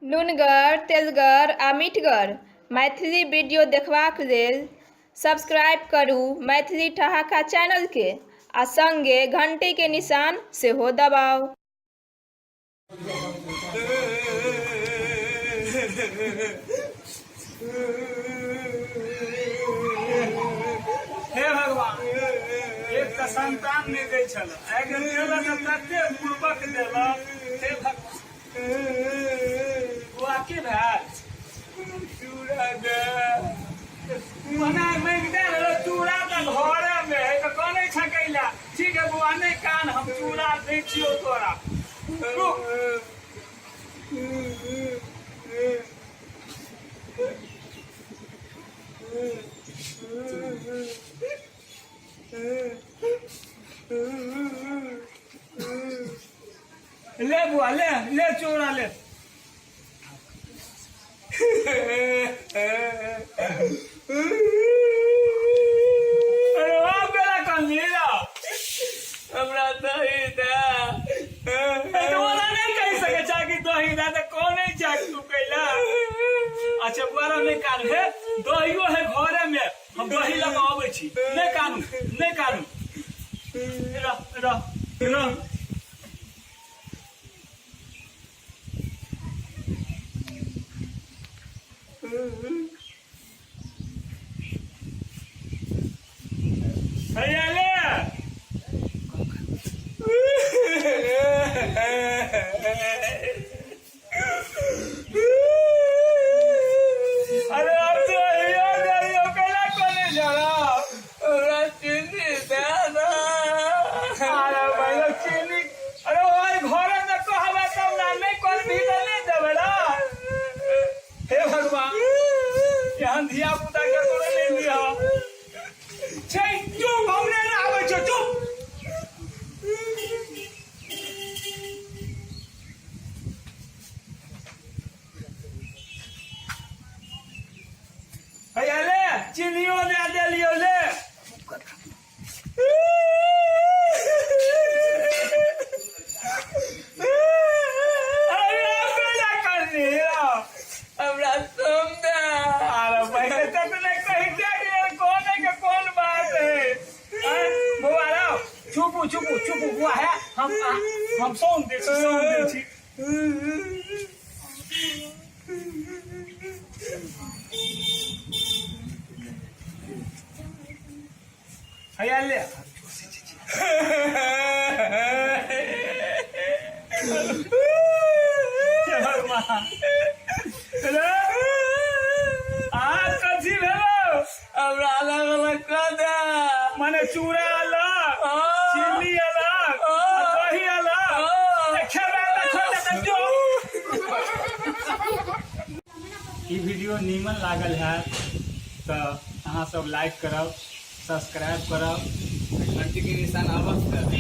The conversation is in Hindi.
नुनगर, तेजगर आ मीठगर मैथिली वीडियो देखबाक लेल सब्सक्राइब करू मैथिली ठहाका चैनल के आ संगे घंटी के निशान सेहो दबाउ। हे भगवान, एक तो संतान नहीं दे छल, तते पूर्वक देलक। हे भगवान, के चूड़ा दे मना मांग दे चूड़ा तो घरे में तो कने छकैला। ठीक है बुआ, नहीं कान, हम चूड़ा दे छियो तोरा। ले बुआ, ले ले चूड़ा ले। अरे वाह बेला कन्नीरा, हमरा दही दे। तो वाला नहीं कह सके चा कि दही दे तो कौन नहीं चा तू कैला। अच्छा बुआरा नहीं कान है, दहियो है घरे में, हम दही लगा आबै छी। नहीं कानू, नहीं कानू। रह रह रह। भैया ले अरे अब तो यो कला कोने जरा हमरा चीनी दे ना। अरे भाई चीनी, अरे ओए घरे में कहबा तब ना, नहीं कोन भी तो नहीं देबे ना। हे भगवान, यहाँ धिया पुता के तोरे नहीं दिया छै। चुप, हमने ना आवे छो, चुप। भैया ले चीनियो दे देलियो ले। अरे बेला कन्नीरा, हमरा तुम दे। अरे भाई तब ने कहि दे कि कौन है के कौन बात है। बुआ रो, चुपू चुपू चुपू बुआ है, हम सोन दे छी। भैया ले भगवान, आज कथी भेलो। हमरा अलग अलग कर दे, माने चूड़ा अलग, चीनी अलग, दही अलग। ई वीडियो नीमन लागल है तो अहाँ सब लाइक करब, सब्सक्राइब करब, घंटी के निशान अवश्य करब।